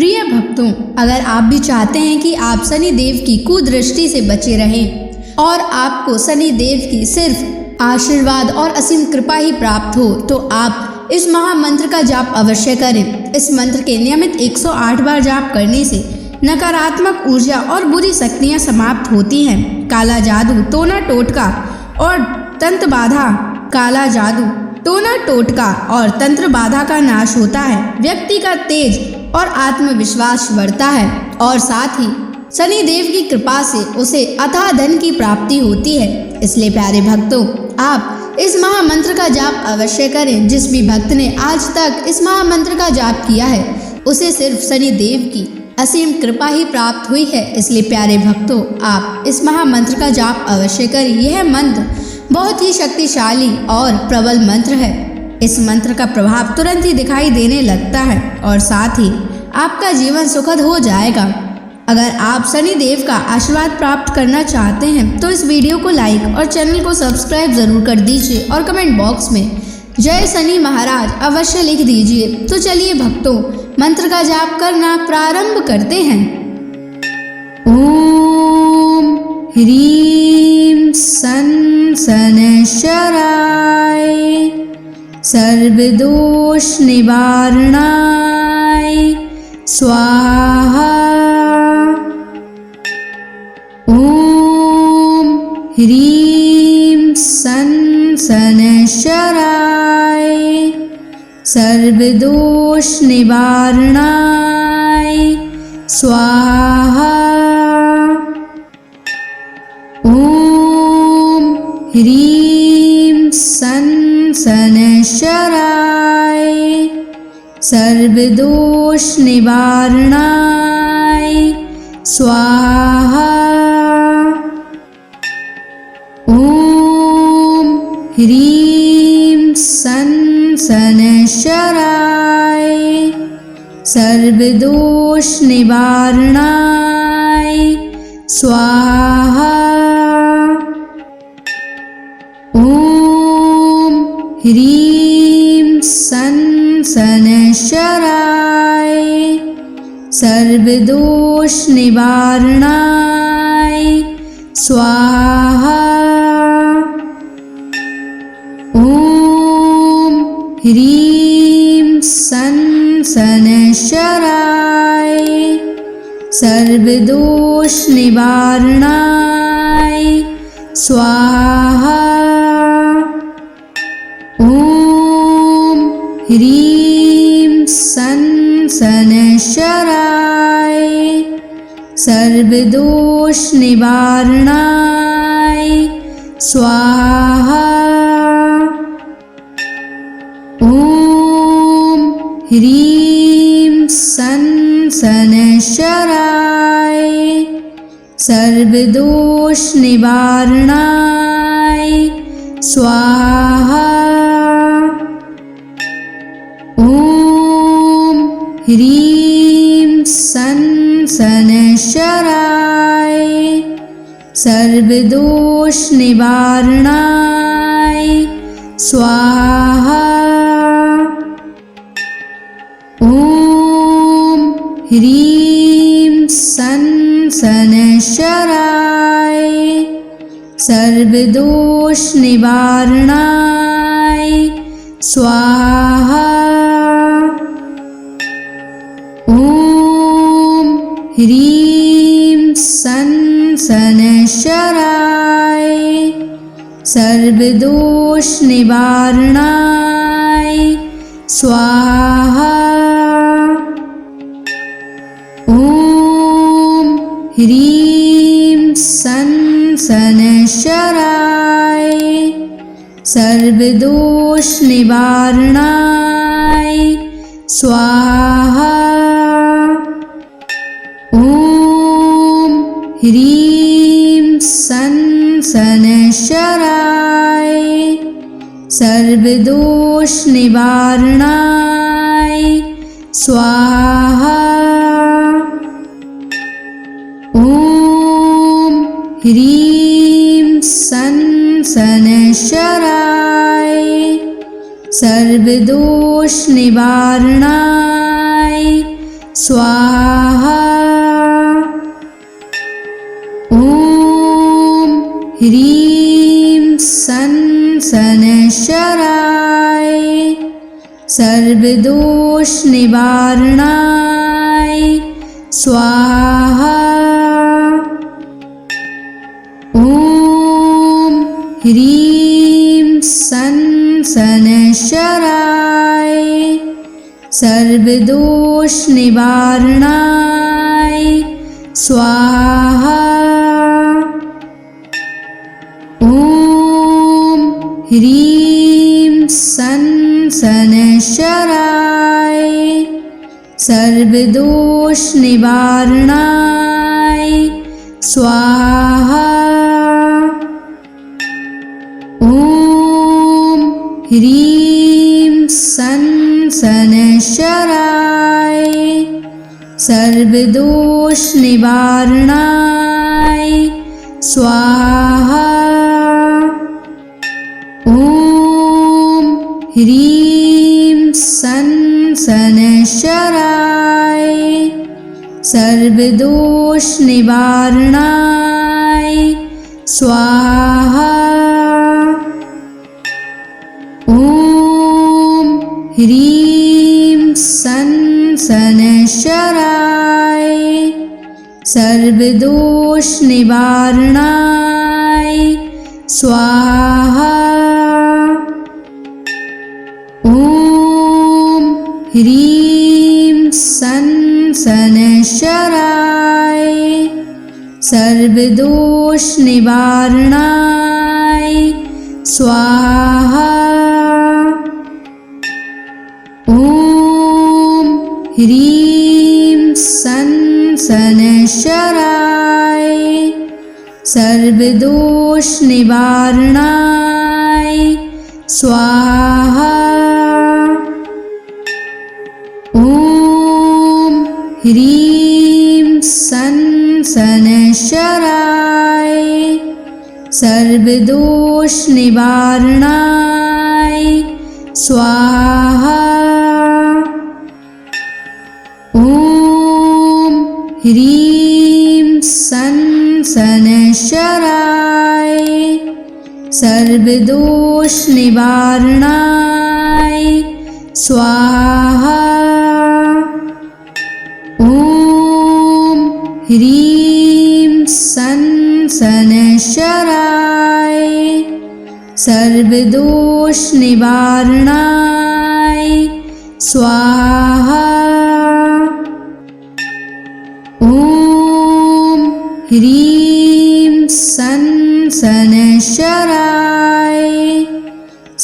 प्रिय भक्तों, अगर आप भी चाहते हैं कि आप शनि देव की कुदृष्टि से बचे रहें और आपको शनि देव की सिर्फ आशीर्वाद और असीम कृपा ही प्राप्त हो, तो आप इस महामंत्र का जाप अवश्य करें। इस मंत्र के नियमित 108 बार जाप करने से नकारात्मक ऊर्जा और बुरी शक्तियां समाप्त होती हैं। काला जादू, टोना टोटका और तंत्र बाधा, काला जादू, टोना टोटका और तंत्र बाधा का नाश होता है। व्यक्ति का तेज और आत्मविश्वास बढ़ता है और साथ ही शनि देव की कृपा से उसे अथाह धन की प्राप्ति होती है। इसलिए प्यारे भक्तों, आप इस महामंत्र का जाप अवश्य करें। जिस भी भक्त ने आज तक इस महामंत्र का जाप किया है, उसे सिर्फ शनि देव की असीम कृपा ही प्राप्त हुई है। इसलिए प्यारे भक्तों, आप इस महामंत्र का जाप अवश्य करें। यह मंत्र बहुत ही शक्तिशाली और प्रबल मंत्र है। इस मंत्र का प्रभाव तुरंत ही दिखाई देने लगता है और साथ ही आपका जीवन सुखद हो जाएगा। अगर आप शनि देव का आशीर्वाद प्राप्त करना चाहते हैं तो इस वीडियो को लाइक और चैनल को सब्सक्राइब जरूर कर दीजिए और कमेंट बॉक्स में जय शनि महाराज अवश्य लिख दीजिए। तो चलिए भक्तों, मंत्र का जाप करना प्रारंभ करते हैं। ओम ह्रीं सन शनैश्चराय सर्वदोष निवारणाय स्वाहा। ओम ह्रीं सन शनैश्चराय सर्वदोष निवारणाय स्वाहा। ओम ह्रीं सन शनैश्चराय सर्वदोष निवारणाय स्वाहा। ओम ह्रीं सन शनैश्चराय सर्वदोष निवारणाय स्वाहा। ओम ह्रीं सन शनैश्चराय सर्वदोष निवारणाय स्वाहा। ओम ह्रीं सन शनैश्चराय सर्वदोष निवारणाय स्वाहा। ओम ह्रीं सन शनैश्चराय सर्वदोष निवारणाय स्वाहा। ओम ह्रीं सन शनैश्चराय सर्वदोष निवारणाय स्वाहा। ओम ह्रीं सन शनैश्चराय सर्वदोष निवारणाय स्वाहा। ओम ह्रीं सन शनैश्चराय सर्वदोष निवारणाय स्वाहा। ओम ह्रीं सन शनैश्चराय सर्वदोष निवारणाय स्वाहा। ओम ह्रीं सन शनैश्चराय सर्वदोष निवारणाय स्वाहा। ओम ह्रीं सन शनैश्चराय सर्वदोष निवारणाय स्वाहा। ओम ह्रीं सन शनैश्चराय सर्वदोष निवारणाय स्वाहा। ॐ ह्रीं सन् शनैश्चराय सर्वदोषनिवारणाय स्वाहा। ॐ ह्रीं सन् शनैश्चराय सर्वदोषनिवारणाय स्वाहा। ॐ ह्रीं सन् शनैश्चराय सर्वदोषनिवारणाय स्वाहा। ॐ ह्रीं सन् शनैश्चराय सर्वदोषनिवारणाय स्वाहा। ॐ ह्रीं सन् शनैश्चराय सर्वदोषनिवारणाय स्वाहा। ॐ ह्रीं सन् शनैश्चराय सर्वदोषनिवारणाय स्वाहा। ॐ ह्रीं सन् शनैश्चराय सर्वदोषनिवारणाय स्वाहा। ॐ ह्रीं सन् शनैश्चराय सर्वदोषनिवारणाय स्वाहा। ॐ ह्रीं सन् शनैश्चराय सर्वदोषनिवारणाय स्वाहा। ॐ ह्रीं सन् शनैश्चराय सर्वदोषनिवारणाय स्वाहा। ॐ ह्रीं सन् शनैश्चराय सर्वदोषनिवारणाय स्वाहा। ॐ ह्रीं सन् शनैश्चराय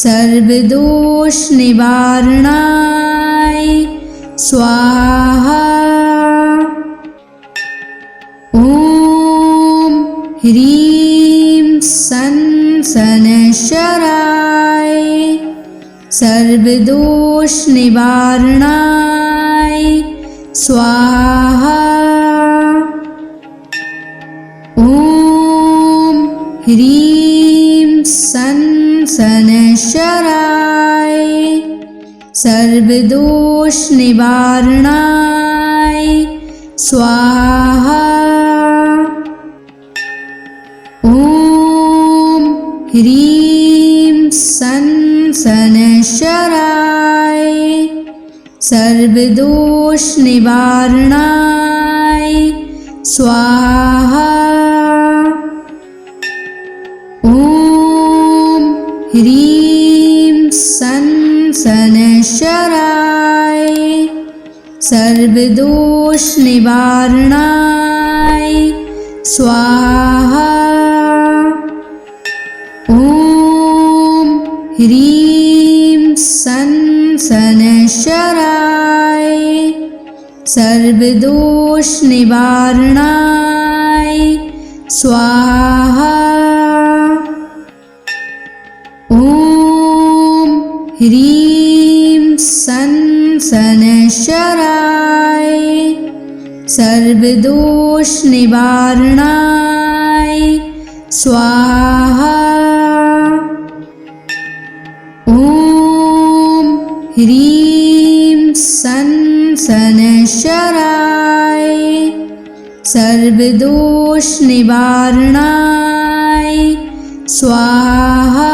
सर्वदोषनिवारणाय स्वाहा। ॐ ह्रीं सन् शनैश्चराय सर्वदोषनिवारणाय स्वाहा। ॐ ह्रीं सन् शनैश्चराय सर्वदोषनिवारणाय स्वाहा। ॐ ह्रीं सन् शनैश्चराय सर्वदोषनिवारणाय स्वाहा। ॐ ह्रीं सन् शनैश्चराय सर्वदोषनिवारणाय स्वाहा। ॐ ह्रीं सन् शनैश्चराय सर्वदोषनिवारणाय स्वाहा। ॐ ह्रीं सन् शनैश्चराय सर्वदोषनिवारणाय स्वाहा। ॐ ह्रीं सन् सनशराय सर्वदोष निवारणाय स्वाहा।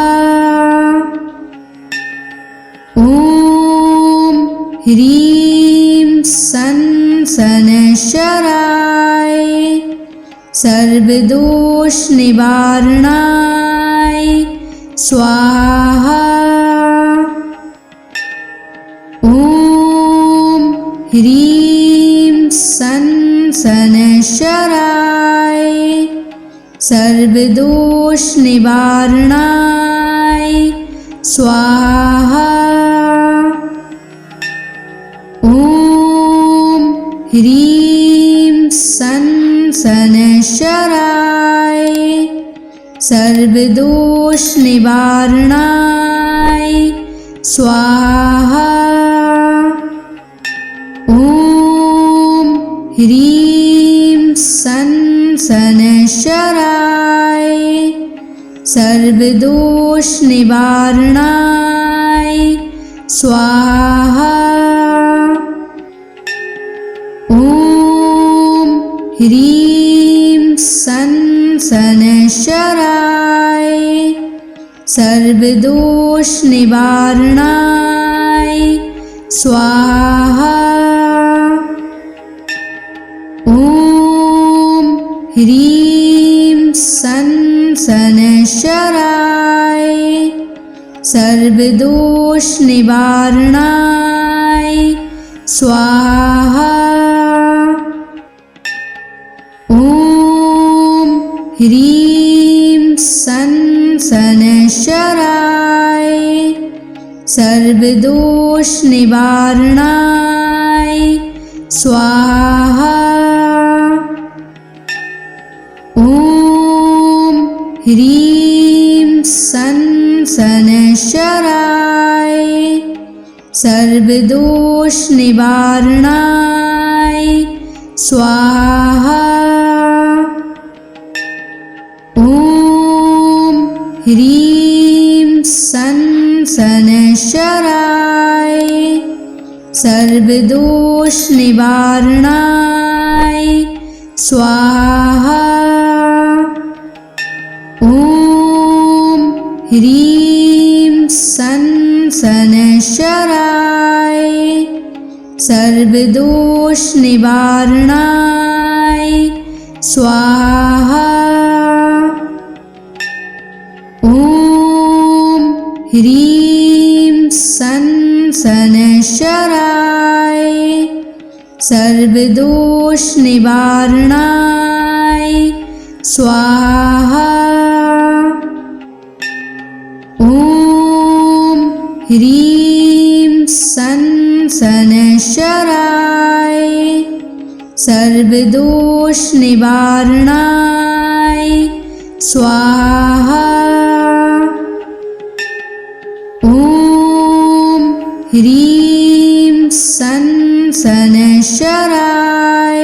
ॐ ह्रीं सनशराय सर्वदोष निवारणाय स्वाहा। ॐ ह्रीं सनशराय सर्वदोष निवारणाय स्वाहा। ॐ ह्रीं सनशराय सर्वदोष निवारणाय स्वाहा। ॐ ह्रीं सनशराय सर्वदोष निवारणाय स्वाहा। ॐ ह्रीं सनशराय सर्वदोष निवारणाय स्वाहा। ॐ ह्रीं सनशराय सर्वदोष निवारणाय स्वाहा। ॐ ह्रीं सनशराय सर्वदोष निवारणाय स्वाहा। ॐ ह्रीं सनशराय सर्वदोष निवारणाय स्वाहा। ॐ ह्रीं सनशराय सर्वदोष निवारणाय स्वाहा। ॐ ह्रीं सनशराय सर्वदोष निवारणाय स्वाहा। ॐ ह्रीं सनशराय सर्वदोष निवारणाय स्वाहा। ॐ ह्रीं सनशराय सर्वदोष निवारणाय स्वाहा। ॐ ह्रीं सनशराय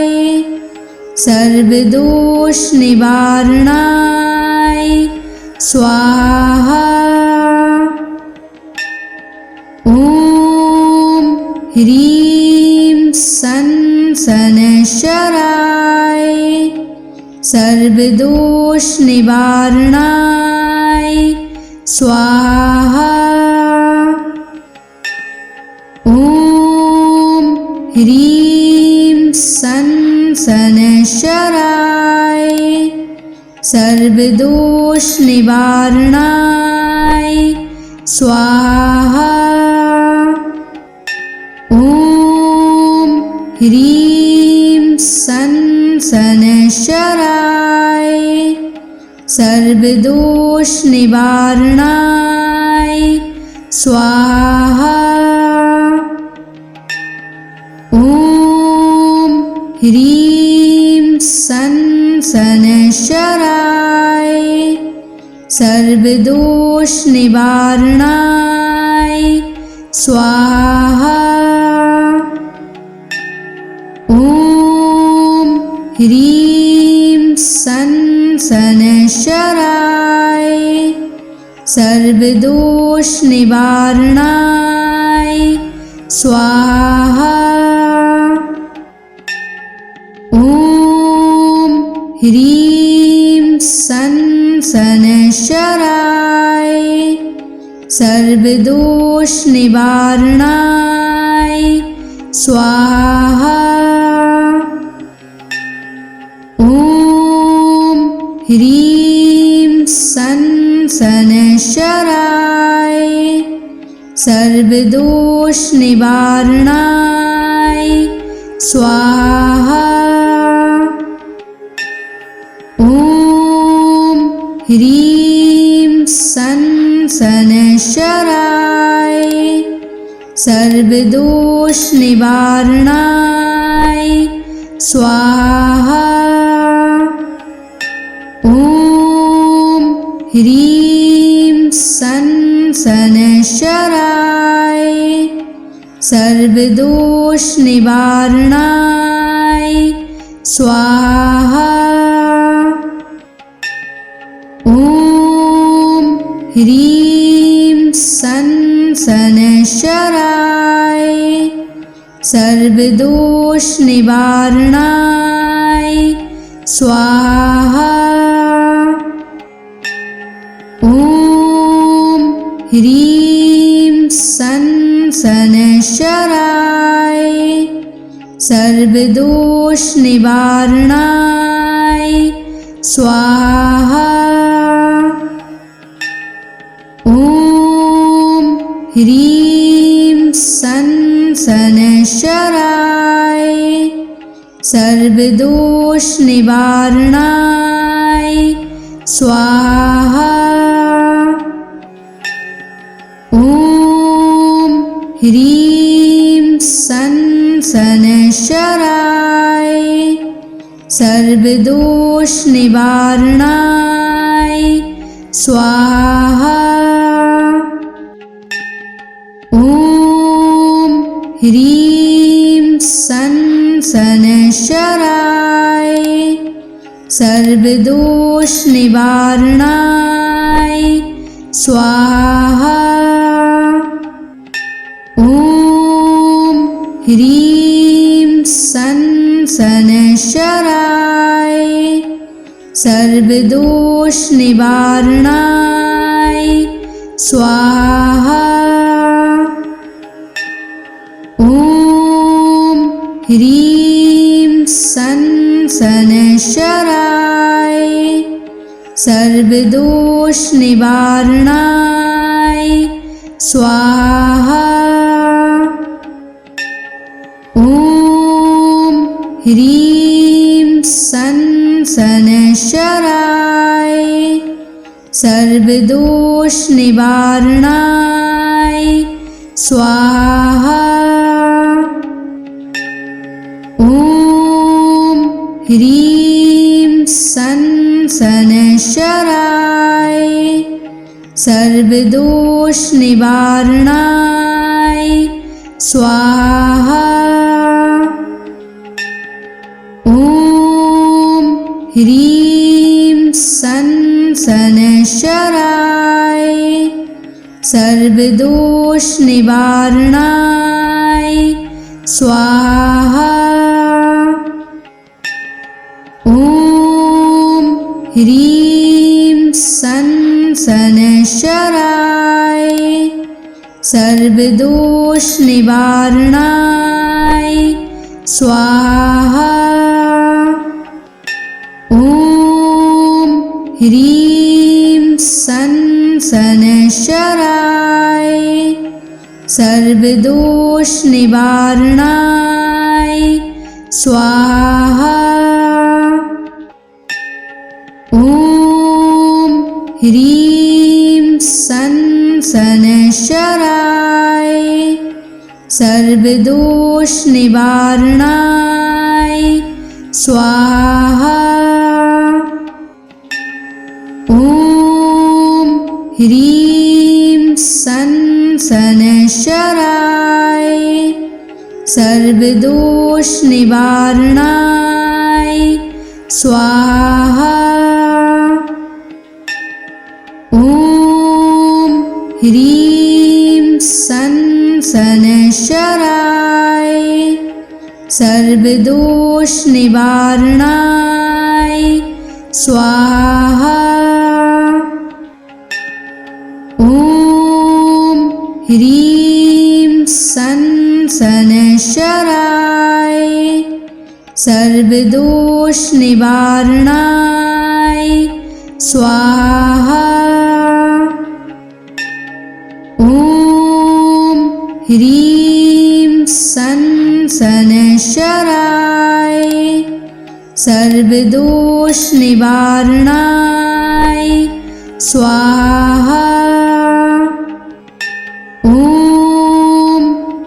सर्वदोष निवारणाय स्वाहा। ॐ ह्रीं सनशराय सर्वदोष निवारणाय स्वाहा। ॐ ह्रीं सनशराय सर्वदोष निवारणाय स्वाहा। ॐ ह्रीं सनशराय सर्वदोष निवारणाय स्वाहा। ॐ ह्रीं सनशराय सर्वदोष निवारणाय स्वाहा। ॐ ह्रीं सनशराय सर्वदोष निवारणाय स्वाहा। ह्रीं सन शनैश्चराय सर्वदोष निवारणाय स्वाहा। ॐ ह्रीं सन शनैश्चराय सर्वदोष निवारणाय स्वाहा। ॐ ह्रीं सन शनैश्चराय सर्वदोष निवारणाय स्वाहा। ॐ ह्रीं सन शनैश्चराय सर्वदोष निवारणाय स्वाहा। ॐ ह्रीं सन शनैश्चराय सर्वदोष निवारणाय स्वाहा। ॐ ह्रीं सन शनैश्चराय सर्वदोष निवारणाय स्वाहा। ॐ ह्रीं सन शनैश्चराय सर्वदोष निवारणाय स्वाहा। ॐ ह्रीं सन शनैश्चराय सर्वदोष निवारणाय स्वाहा। ॐ ह्रीं सन शनैश्चराय सर्वदोष निवारणाय स्वाहा। ॐ ह्रीं सन शनैश्चराय सर्वदोष निवारणाय स्वाहा। ॐ ह्रीं सन शनैश्चराय सर्वदोष निवारणाय स्वाहा। ॐ ह्रीं सन शनैश्चराय सर्वदोष निवारणाय स्वाहा। ॐ ह्रीं सन शनैश्चराय सर्वदोष निवारणाय स्वाहा। ॐ ह्रीं सन शनैश्चराय सर्वदोष निवारणाय स्वाहा। ॐ ह्रीं सन शनैश्चराय सर्वदोष निवारणाय स्वाहा। ॐ ह्रीं सन शनैश्चराय सर्वदोष निवारणाय स्वाहा। ॐ ह्रीं सन शनैश्चराय सर्वदोष निवारणाय स्वाहा। ॐ ह्रीं सन शनैश्चराय सर्वदोष निवारणाय स्वाहा। ॐ ह्रीं सन शनैश्चराय सर्वदोष निवारणाय स्वाहा। ॐ ह्रीं सन् शनैश्चराय सर्वदोषनिवारणाय स्वाहा। ॐ ह्रीं सन् शनैश्चराय सर्वदोषनिवारणाय स्वाहा। ॐ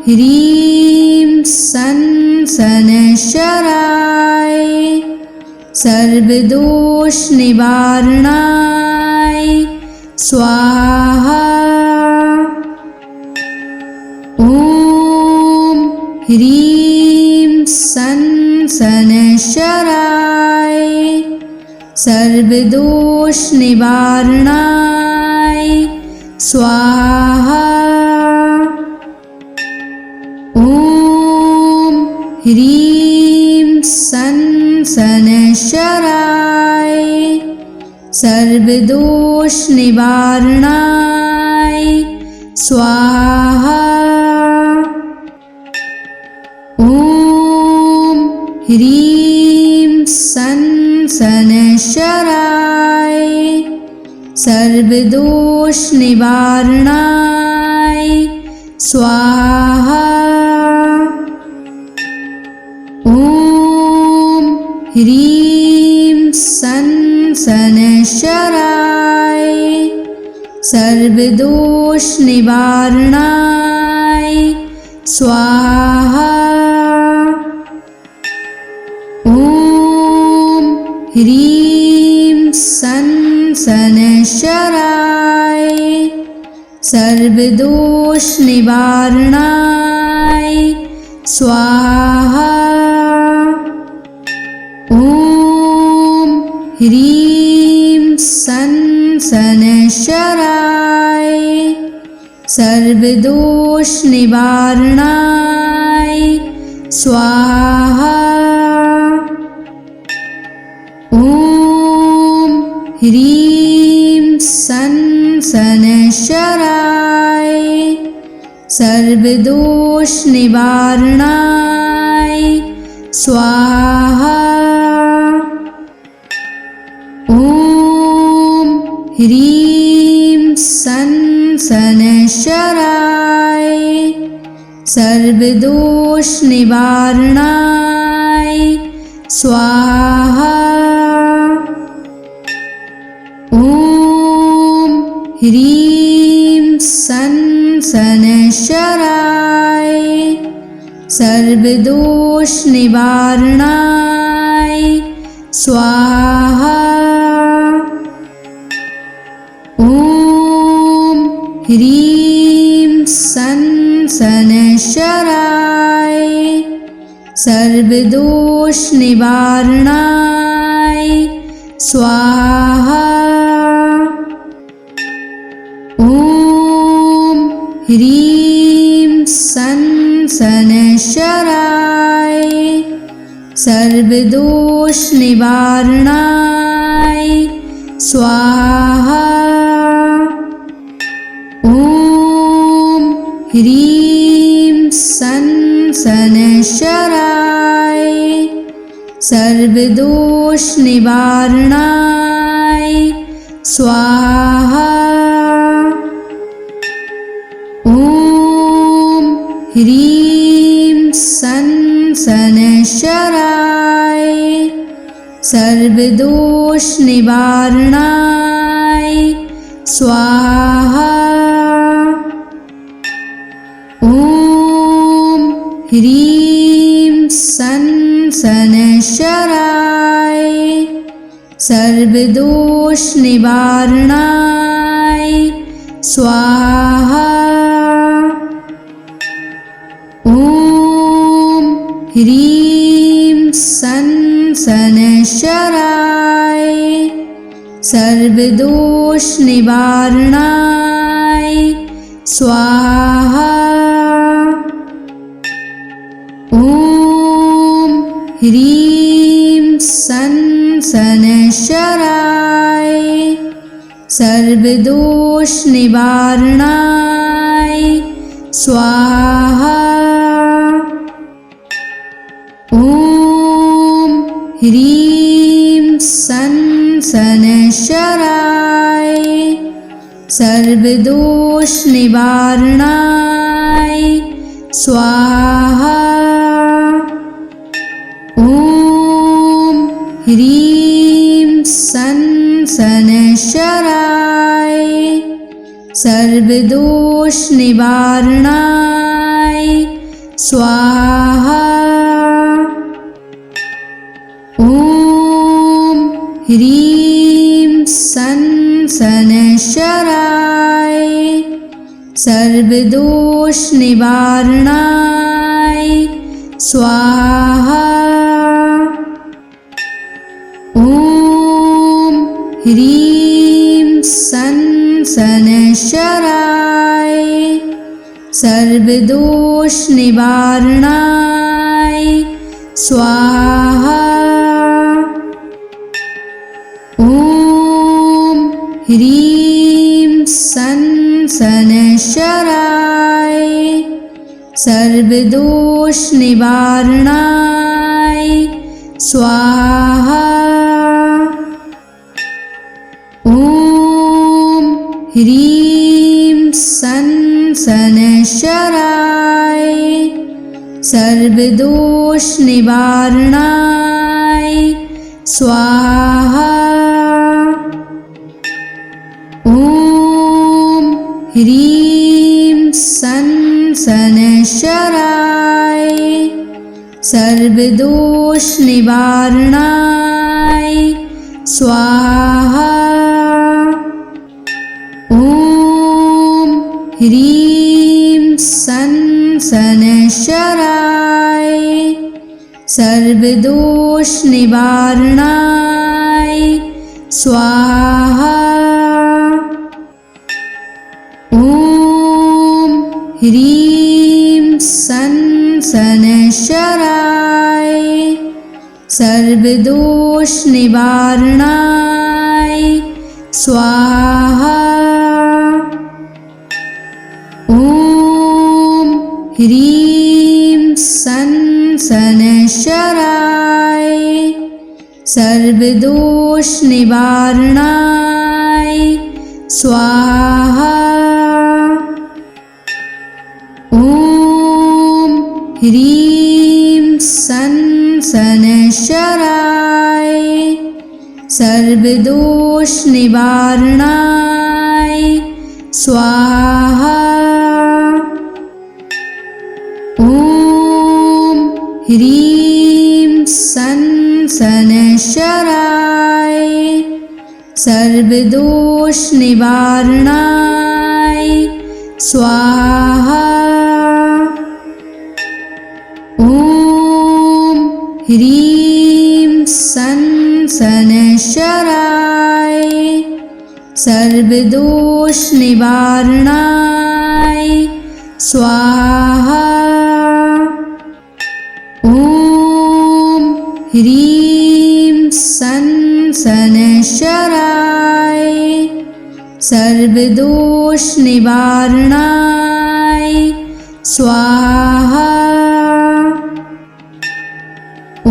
ह्रीं सन् शनैश्चराय सर्वदोषनिवारणाय स्वाहा। ॐ ह्रीं सन् शनैश्चराय सर्वदोषनिवारणाय स्वाहा। ॐ ह्रीं सन् शनैश्चराय सर्वदोषनिवारणाय स्वाहा। ॐ ह्रीं सन् शनैश्चराय सर्वदोषनिवारणाय स्वाहा। ॐ ह्रीं सन् शनैश्चराय सर्वदोषनिवारणाय स्वाहा। ॐ ह्रीं सन् शनैश्चराय सर्वदोषनिवारणाय स्वाहा। ॐ ह्रीं सन् शनैश्चराय सर्वदोषनिवारणाय स्वाहा। ॐ ह्रीं सन् शनैश्चराय सर्वदोषनिवारणाय स्वाहा। ॐ ह्रीं सन् शनैश्चराय सर्वदोषनिवारणाय स्वाहा। ॐ ह्रीं सन् शनैश्चराय सर्वदोषनिवारणाय स्वाहा। ॐ ह्रीं सन् शनैश्चराय सर्वदोषनिवारणाय स्वाहा। ॐ ह्रीं सन् शनैश्चराय सर्वदोषनिवारणाय स्वाहा। ॐ ह्रीं सन् शनैश्चराय सर्वदोषनिवारणाय स्वाहा। ॐ ह्रीं सन् शनैश्चराय सर्वदोषनिवारणाय स्वाहा। ॐ ह्रीं सन् शनैश्चराय सर्वदोषनिवारणाय स्वाहा। ॐ ह्रीं सन् शनैश्चराय सर्वदोषनिवारणाय स्वाहा। ॐ ह्रीं सन् शनैश्चराय सर्वदोष निवारणाय स्वाहा। ॐ ह्रीं सं शनैश्चराय सर्वदोष निवारणाय स्वाहा। ॐ ह्रीं सं शनैश्चराय सर्वदोष निवारणाय स्वाहा। ॐ ह्रीं सं शनैश्चराय सर्वदोष निवारणाय स्वाहा। ॐ ह्रीं सं शनैश्चराय सर्वदोष निवारणाय स्वाहा। ॐ ह्रीं सं शनैश्चराय सर्वदोष निवारणाय स्वाहा। ॐ ह्रीं सं शनैश्चराय सर्वदोष निवारणाय स्वाहा। ॐ ह्रीं सं शनैश्चराय सर्वदोष निवारणाय स्वाहा। ॐ ह्रीं सं शनैश्चराय सर्वदोष निवारणाय स्वाहा। ॐ ह्रीं सं शनैश्चराय सर्वदोष निवारणाय स्वाहा। ॐ ह्रीं सं शनैश्चराय सर्वदोष निवारणाय स्वाहा। ॐ ह्रीं सं शनैश्चराय सर्वदोष निवारणाय स्वाहा। ॐ ह्रीं सं शनैश्चराय सर्वदोष निवारणाय स्वाहा। ॐ ह्रीं सं शनैश्चराय सर्वदोष निवारणाय स्वाहा। ॐ ह्रीं सं शनैश्चराय सर्वदोष निवारणाय स्वाहा। ॐ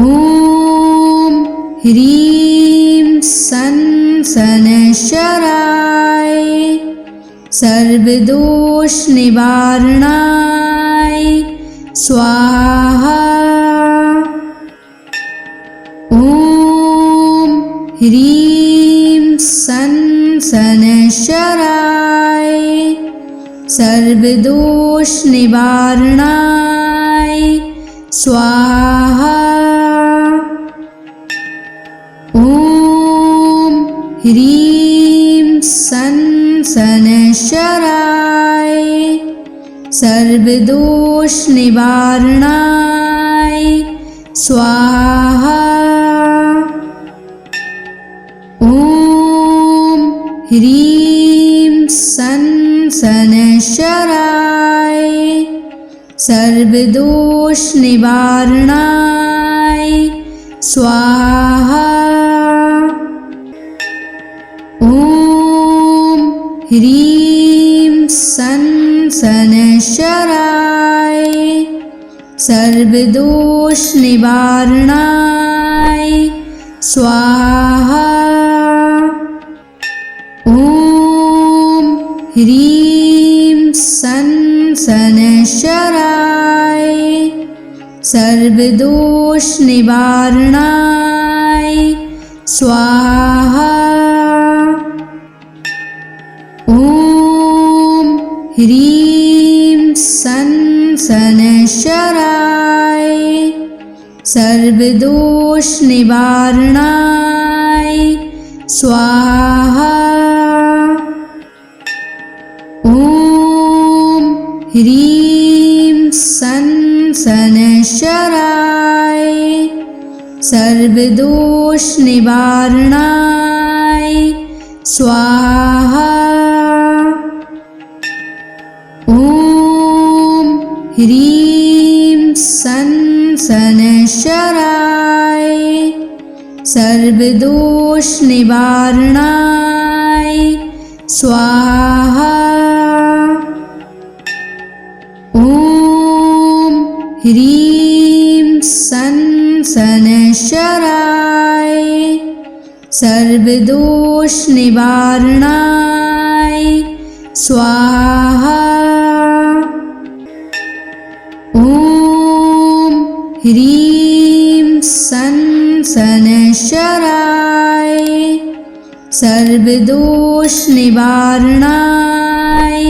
ह्रीं सं शनैश्चराय सर्वदोष निवारणाय स्वाहा। ॐ ह्रीं सं शनैश्चराय सर्वदोष निवारणाय स्वाहा। ॐ ह्रीं सं शनैश्चराय सर्वदोष निवारणाय स्वाहा। ॐ ह्रीं सं शनैश्चराय सर्वदोष निवारणाय स्वाहा। ॐ ह्रीं सन शनैश्चराय सर्वदोष निवारणाय स्वाहा। ॐ ह्रीं सन शनैश्चराय सर्वदोष निवारणाय स्वाहा। ॐ ह्रीं सन शनैश्चराय सर्वदोष निवारणाय स्वाहा। ॐ ह्रीं सन शनैश्चराय सर्वदोष निवारणाय स्वाहा। ॐ ह्रीं सन शनैश्चराय सर्वदोष निवारणाय स्वाहा। ॐ ह्रीं सन शनैश्चराय सर्वदोष निवारणाय स्वाहा। ॐ ह्रीं सन शनैश्चराय सर्वदोष निवारणाय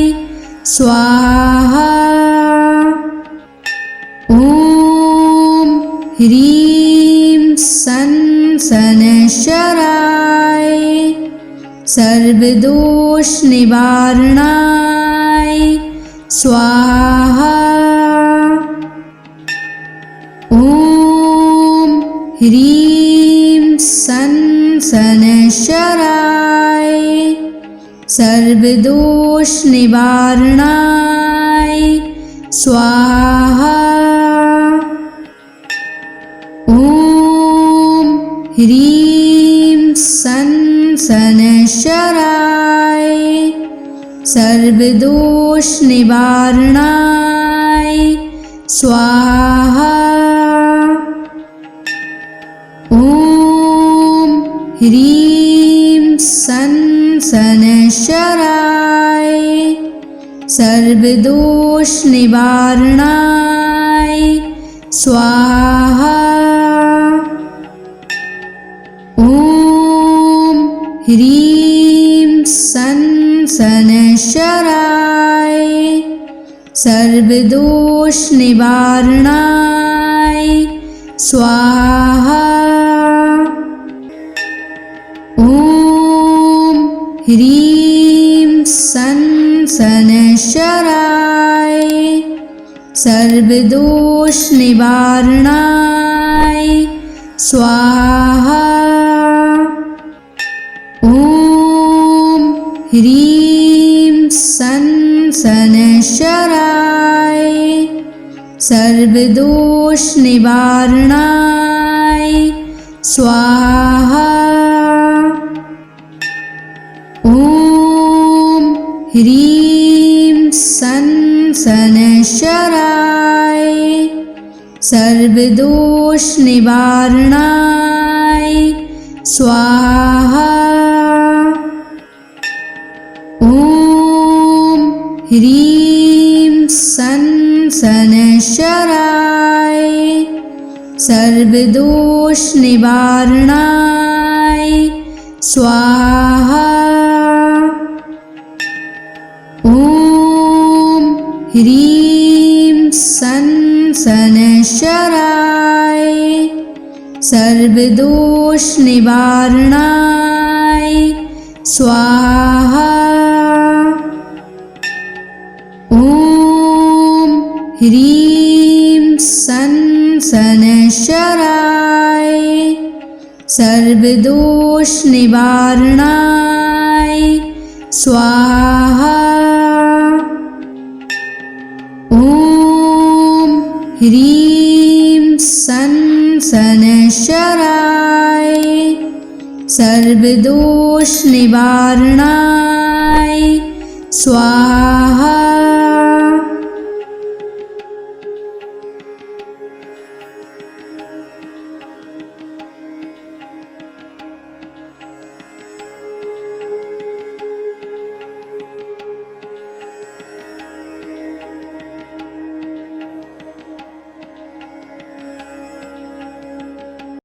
स्वाहा। ॐ ह्रीं सन शनैश्चराय सर्वदोष निवारणाय स्वाहा। ॐ ह्रीं सन शनैश्चराय सर्वदोष निवारणाय स्वाहा। ॐ ह्रीं सन शनैश्चराय सर्वदोष निवारणाय स्वाहा। ॐ ह्रीं सन शनैश्चराय सर्वदोष निवारणाय स्वाहा। ॐ ह्रीं सन शनैश्चराय सर्वदोष निवारणाय स्वाहा। ॐ ह्रीं सन शनैश्चराय सर्वदोष निवारणाय स्वाहा। ॐ ह्रीं सन शनैश्चराय सर्वदोष निवारणाय स्वाहा। ॐ ह्रीं सन शनैश्चराय सर्वदोष निवारणाय स्वाहा। ॐ ह्रीं सन शनैश्चराय सर्वदोष निवारणाय स्वाहा। ॐ ह्रीं सन शनैश्चराय सर्वदोष निवारणाय स्वाहा। ॐ ह्रीं सन शनैश्चराय सर्वदोष निवारणाय स्वाहा। ॐ ह्रीं सन शनैश्चराय सर्वदोष निवारणाय स्वाहा।